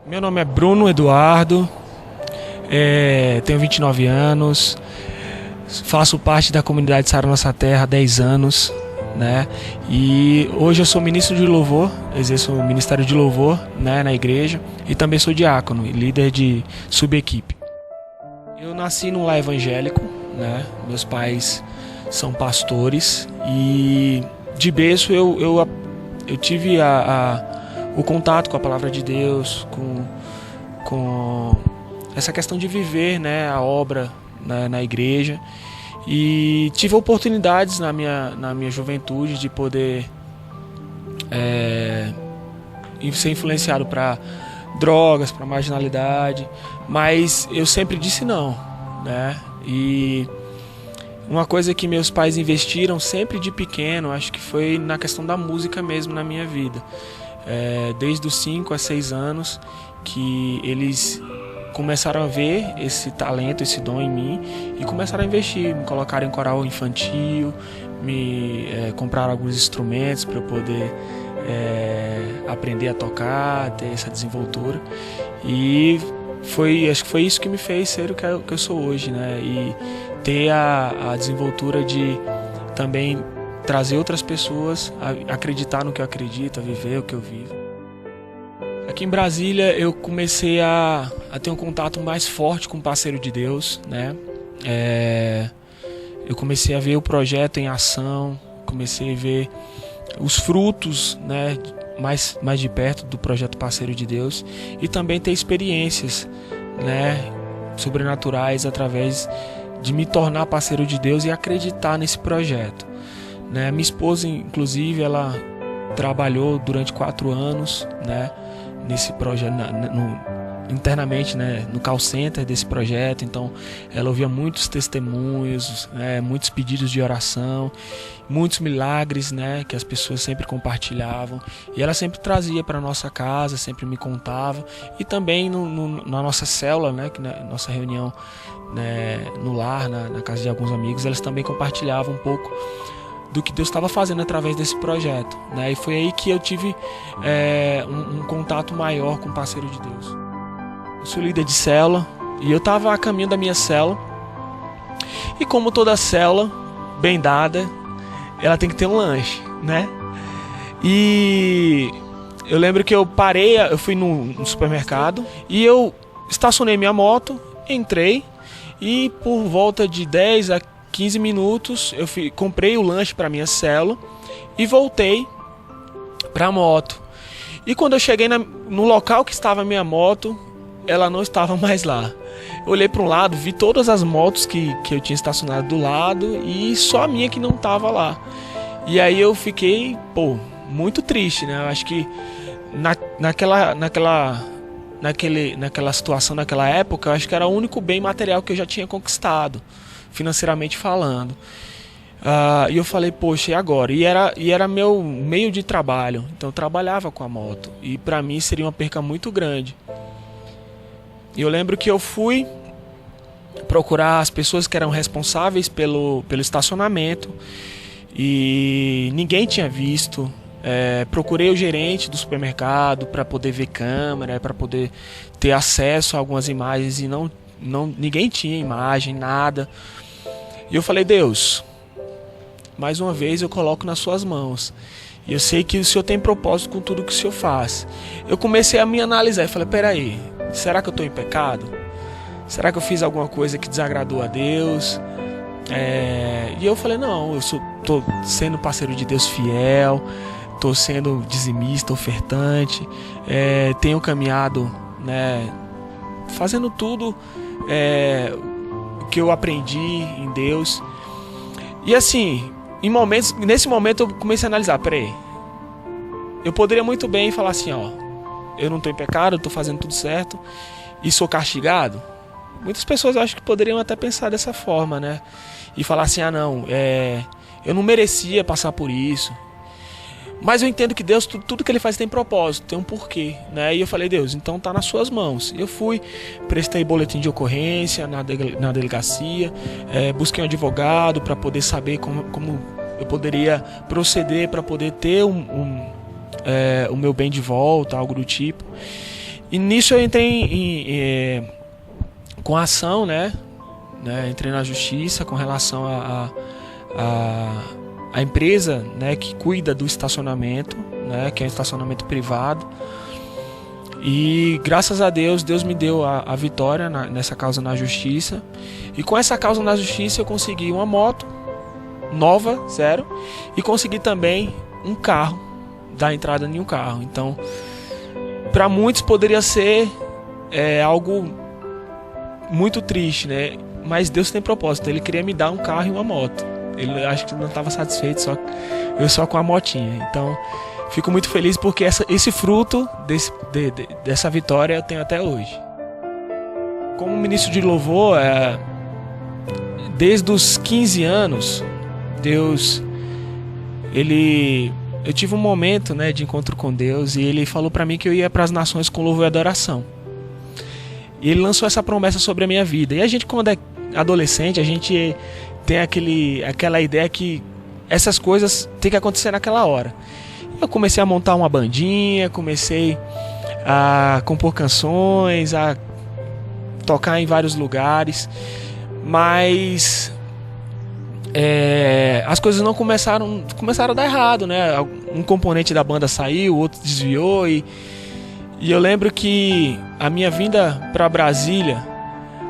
Meu nome é Bruno Eduardo, tenho 29 anos, faço parte da comunidade Sara Nossa Terra há 10 anos, né? E hoje eu sou ministro de louvor, exerço o ministério de louvor, né, na igreja, e também sou diácono e líder de subequipe. Eu nasci num lar evangélico, né? Meus pais são pastores e de berço eu tive o contato com a palavra de Deus, com essa questão de viver, né, a obra na igreja, e tive oportunidades na minha juventude de poder ser influenciado para drogas, para marginalidade, mas eu sempre disse não, né? E uma coisa que meus pais investiram sempre de pequeno, acho que foi na questão da música mesmo na minha vida. Desde os 5 a 6 anos que eles começaram a ver esse talento, esse dom em mim e começaram a investir, me colocaram em coral infantil, me compraram alguns instrumentos para eu poder aprender a tocar, ter essa desenvoltura, e acho que foi isso que me fez ser o que eu sou hoje, né? E ter a desenvoltura de também trazer outras pessoas a acreditar no que eu acredito, a viver o que eu vivo. Aqui em Brasília eu comecei a ter um contato mais forte com o parceiro de Deus, né? Eu comecei a ver o projeto em ação, comecei a ver os frutos, né, mais de perto do projeto Parceiro de Deus, e também ter experiências, né, sobrenaturais através de me tornar parceiro de Deus e acreditar nesse projeto, né? Minha esposa, inclusive, ela trabalhou durante 4 anos, né, nesse projeto, internamente, né, no call center desse projeto. Então ela ouvia muitos testemunhos, muitos pedidos de oração, muitos milagres, né, que as pessoas sempre compartilhavam, e ela sempre trazia para nossa casa, sempre me contava, e também na nossa célula, né, que na nossa reunião, né, no lar, na casa de alguns amigos, elas também compartilhavam um pouco do que Deus estava fazendo através desse projeto, né? E foi aí que eu tive um contato maior com o parceiro de Deus. Eu sou líder de célula e eu estava a caminho da minha célula, e como toda célula bem dada, ela tem que ter um lanche, né? E eu lembro que eu fui no supermercado e eu estacionei minha moto, entrei, e por volta de 10 a 15 minutos eu comprei o lanche para minha célula e voltei para a moto. E quando eu cheguei no local que estava a minha moto, ela não estava mais lá. Eu olhei para um lado, vi todas as motos que eu tinha estacionado do lado e só a minha que não estava lá. E aí eu fiquei, muito triste, né? Eu acho que naquela situação, naquela época, eu acho que era o único bem material que eu já tinha conquistado, financeiramente falando. E eu falei, poxa, e agora? E era meu meio de trabalho, então eu trabalhava com a moto, e para mim seria uma perca muito grande. E eu lembro que eu fui procurar as pessoas que eram responsáveis pelo estacionamento, e ninguém tinha visto. Procurei o gerente do supermercado para poder ver câmera, para poder ter acesso a algumas imagens, e ninguém tinha imagem, nada. E eu falei, Deus, mais uma vez eu coloco nas suas mãos, e eu sei que o Senhor tem propósito com tudo que o Senhor faz. Eu comecei a me analisar e falei, peraí, será que eu estou em pecado? Será que eu fiz alguma coisa que desagradou a Deus? E eu falei, não, eu estou sendo parceiro de Deus fiel, estou sendo dizimista, ofertante, tenho caminhado, né, fazendo tudo o que eu aprendi em Deus. E assim, nesse momento eu comecei a analisar, peraí, eu poderia muito bem falar assim, eu não estou em pecado, eu estou fazendo tudo certo e sou castigado. Muitas pessoas acho que poderiam até pensar dessa forma, né? E falar assim, não, eu não merecia passar por isso. Mas eu entendo que Deus, tudo que Ele faz tem propósito, tem um porquê, né? E eu falei, Deus, então tá nas suas mãos. Eu fui, prestei boletim de ocorrência na delegacia, busquei um advogado para poder saber como eu poderia proceder para poder ter o meu bem de volta, algo do tipo. E nisso eu entrei com a ação, né? Entrei na justiça com relação a empresa, né, que cuida do estacionamento, né, que é um estacionamento privado. E graças a Deus, Deus me deu a vitória nessa causa na justiça. E com essa causa na justiça eu consegui uma moto nova, zero, e consegui também um carro, dar entrada em um carro. Então, para muitos poderia ser algo muito triste, né? Mas Deus tem propósito. Ele queria me dar um carro e uma moto. Ele acho que não estava satisfeito só com a motinha. Então, fico muito feliz porque esse fruto dessa vitória eu tenho até hoje. Como ministro de louvor, desde os 15 anos, Deus, eu tive um momento, né, de encontro com Deus, e Ele falou para mim que eu ia para as nações com louvor e adoração. E Ele lançou essa promessa sobre a minha vida. E a gente, quando é adolescente, a gente tem aquela ideia que essas coisas têm que acontecer naquela hora. Eu comecei a montar uma bandinha, comecei a compor canções, a tocar em vários lugares, mas as coisas não começaram a dar errado, né? Um componente da banda saiu, o outro desviou, e eu lembro que a minha vinda para Brasília,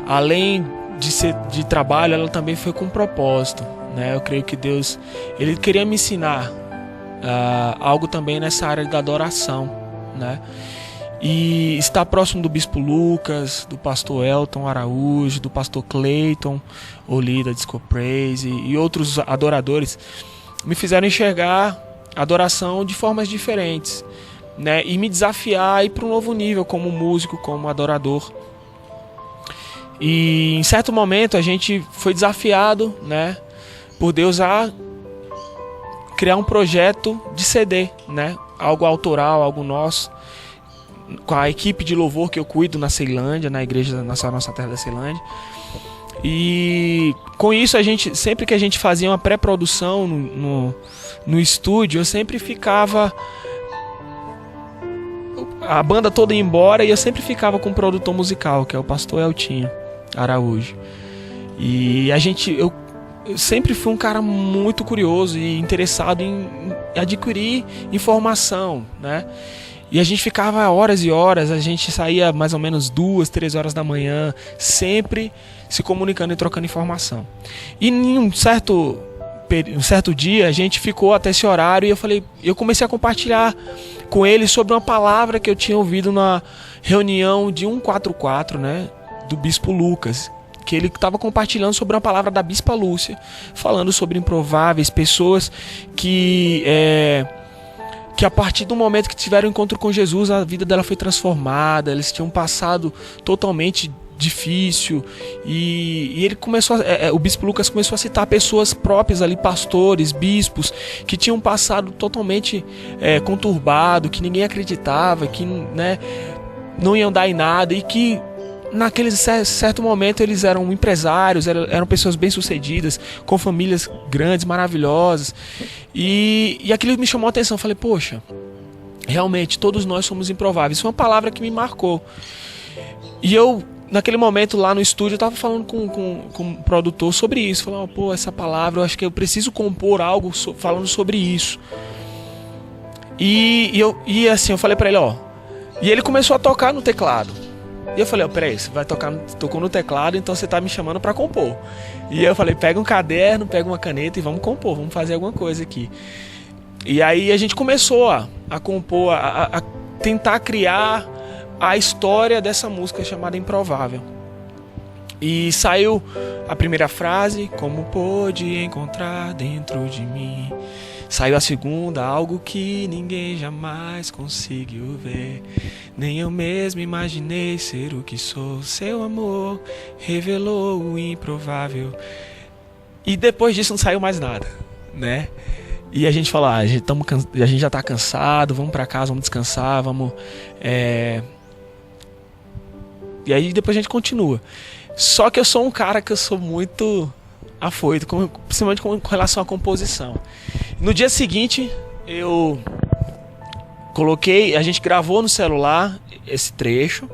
além de ser de trabalho, ela também foi com propósito, né? Eu creio que Deus, Ele queria me ensinar algo também nessa área da adoração, né? E estar próximo do Bispo Lucas, do pastor Elton Araújo, do pastor Clayton Oli da Disco Praise e outros adoradores me fizeram enxergar a adoração de formas diferentes, né? E me desafiar a ir para um novo nível como músico, como adorador. E em certo momento a gente foi desafiado, né, por Deus a criar um projeto de CD, né? Algo autoral, algo nosso, com a equipe de louvor que eu cuido na Ceilândia, na igreja nossa terra da Ceilândia. E com isso, sempre que a gente fazia uma pré-produção no estúdio, eu sempre ficava, a banda toda ia embora, e eu sempre ficava com o produtor musical, que é o pastor Eltinho Araújo. E eu sempre fui um cara muito curioso e interessado em adquirir informação, né? E a gente ficava horas e horas, a gente saía mais ou menos 2, 3 horas da manhã, sempre se comunicando e trocando informação. E em um certo dia a gente ficou até esse horário, e eu comecei a compartilhar com ele sobre uma palavra que eu tinha ouvido na reunião de 144, né, do Bispo Lucas, que ele estava compartilhando sobre uma palavra da Bispa Lúcia, falando sobre improváveis, pessoas que a partir do momento que tiveram encontro com Jesus, a vida dela foi transformada, eles tinham um passado totalmente difícil, e ele começou o Bispo Lucas começou a citar pessoas próprias ali, pastores, bispos, que tinham um passado totalmente conturbado, que ninguém acreditava, que, né, não iam dar em nada, e que naquele certo momento eles eram empresários, eram pessoas bem-sucedidas, com famílias grandes, maravilhosas. E aquilo me chamou a atenção. Falei, poxa, realmente todos nós somos improváveis. Isso é uma palavra que me marcou. E eu, naquele momento lá no estúdio, eu estava falando com o produtor sobre isso. Falei, pô, essa palavra, eu acho que eu preciso compor algo falando sobre isso. E assim, eu falei para ele, e ele começou a tocar no teclado. E eu falei, peraí, você vai tocou no teclado, então você tá me chamando pra compor. E eu falei, pega um caderno, pega uma caneta e vamos compor, vamos fazer alguma coisa aqui. E aí a gente começou a compor, a tentar criar a história dessa música chamada Improvável. E saiu a primeira frase, como pôde encontrar dentro de mim. Saiu a segunda, algo que ninguém jamais conseguiu ver. Nem eu mesmo imaginei ser o que sou. Seu amor revelou o improvável. E depois disso não saiu mais nada, né? E a gente falou, a gente já tá cansado, vamos pra casa, vamos descansar, vamos... E aí depois a gente continua. Só que eu sou um cara que eu sou muito afoito, principalmente com relação à composição. No dia seguinte, eu A gente gravou no celular esse trecho.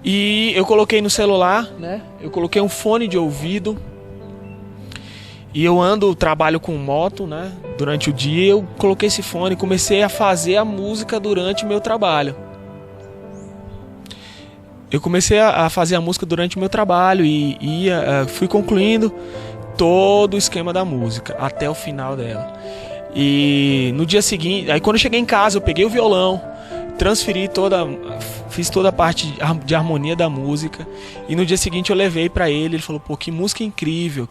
E eu coloquei no celular, né? Eu coloquei um fone de ouvido. E eu trabalho com moto, né? Durante o dia eu coloquei esse fone e comecei a fazer a música durante o meu trabalho. Eu comecei a fazer a música durante o meu trabalho e fui concluindo todo o esquema da música até o final dela. E no dia seguinte, aí quando eu cheguei em casa, eu peguei o violão, fiz toda a parte de harmonia da música. E no dia seguinte eu levei pra ele, ele falou: pô, que música incrível,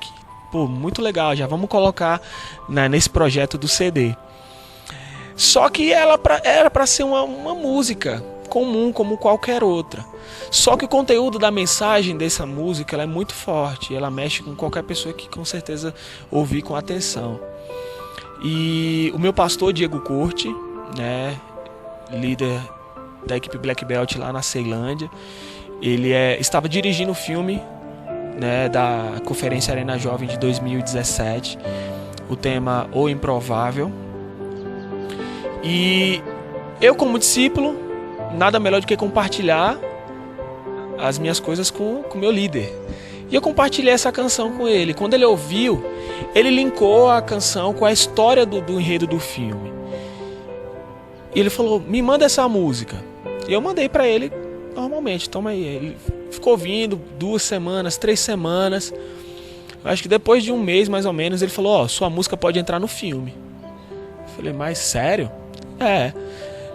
pô, muito legal, já vamos colocar, né, nesse projeto do CD. Só que era pra ser uma música comum como qualquer outra. Só que o conteúdo da mensagem dessa música ela é muito forte, ela mexe com qualquer pessoa que com certeza ouvir com atenção. E o meu pastor Diego Curti, né, líder da equipe Black Belt lá na Ceilândia, ele estava dirigindo o filme, né, da Conferência Arena Jovem de 2017, o tema O Improvável. E eu, como discípulo, nada melhor do que compartilhar as minhas coisas com o meu líder. E eu compartilhei essa canção com ele. Quando ele ouviu, ele linkou a canção com a história do enredo do filme. E ele falou: me manda essa música. E eu mandei pra ele normalmente, toma aí. Ele ficou ouvindo 2 semanas, 3 semanas. Acho que depois de um mês mais ou menos, ele falou: ó, sua música pode entrar no filme. Eu falei: mas sério?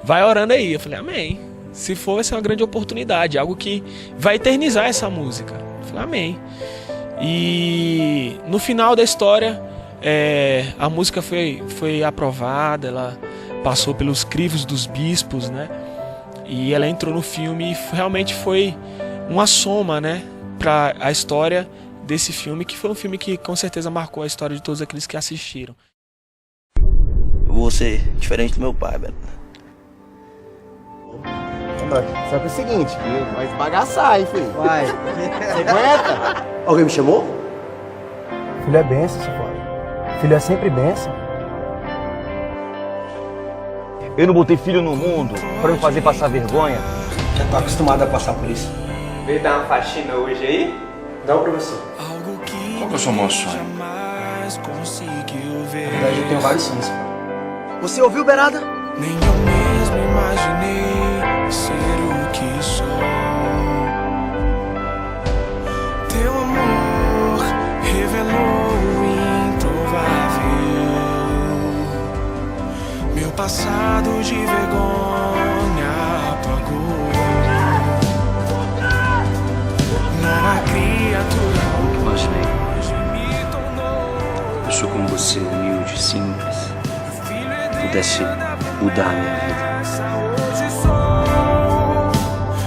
Vai orando aí. Eu falei: amém. Se for, vai ser uma grande oportunidade, algo que vai eternizar essa música. Eu falei: amém. E no final da história, a música foi aprovada, ela passou pelos crivos dos bispos, né? E ela entrou no filme e realmente foi uma soma, né, para a história desse filme, que foi um filme que com certeza marcou a história de todos aqueles que assistiram. Eu vou ser diferente do meu pai, velho. Só que é o seguinte, vai esbagaçar, hein, filho? Vai. Você aguenta? Alguém me chamou? Filho é bênção, seu pai. Filho é sempre bênção. Eu não botei filho no mundo pra me fazer passar vergonha. Já tô acostumado a passar por isso. Veio dar uma faxina hoje aí? Dá um pra você. Qual que é o seu maior sonho? Na verdade, eu tenho vários sonhos. Você ouviu, Berada? Nem eu mesmo imaginei ser o que sou. Teu amor revelou o improvável. Meu passado de vergonha apagou. Nova criatura Eu sou como você, humilde, simples. Pudesse mudar a minha vida. Hoje sou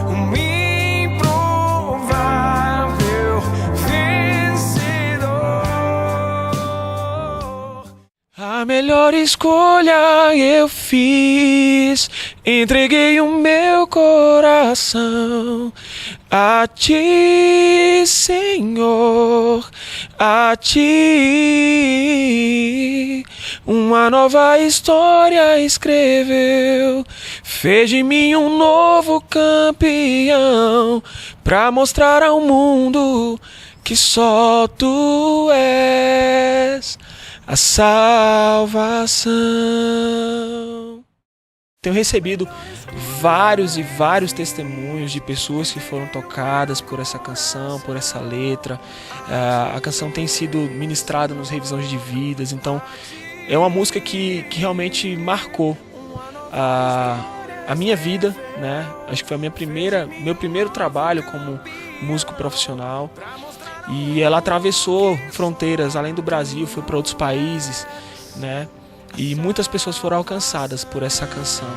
um improvável vencedor. A melhor escolha eu fiz, entreguei o meu coração a ti, Senhor, a ti. Uma nova história escreveu, fez de mim um novo campeão, pra mostrar ao mundo que só tu és a salvação. Tenho recebido vários e vários testemunhos de pessoas que foram tocadas por essa canção, por essa letra. A canção tem sido ministrada nos revisões de vidas, então é uma música que realmente marcou a minha vida, né? Acho que foi meu primeiro trabalho como músico profissional. E ela atravessou fronteiras além do Brasil, foi para outros países, né? E muitas pessoas foram alcançadas por essa canção.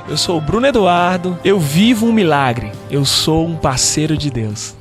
Eu sou o Bruno Eduardo, eu vivo um milagre, eu sou um parceiro de Deus.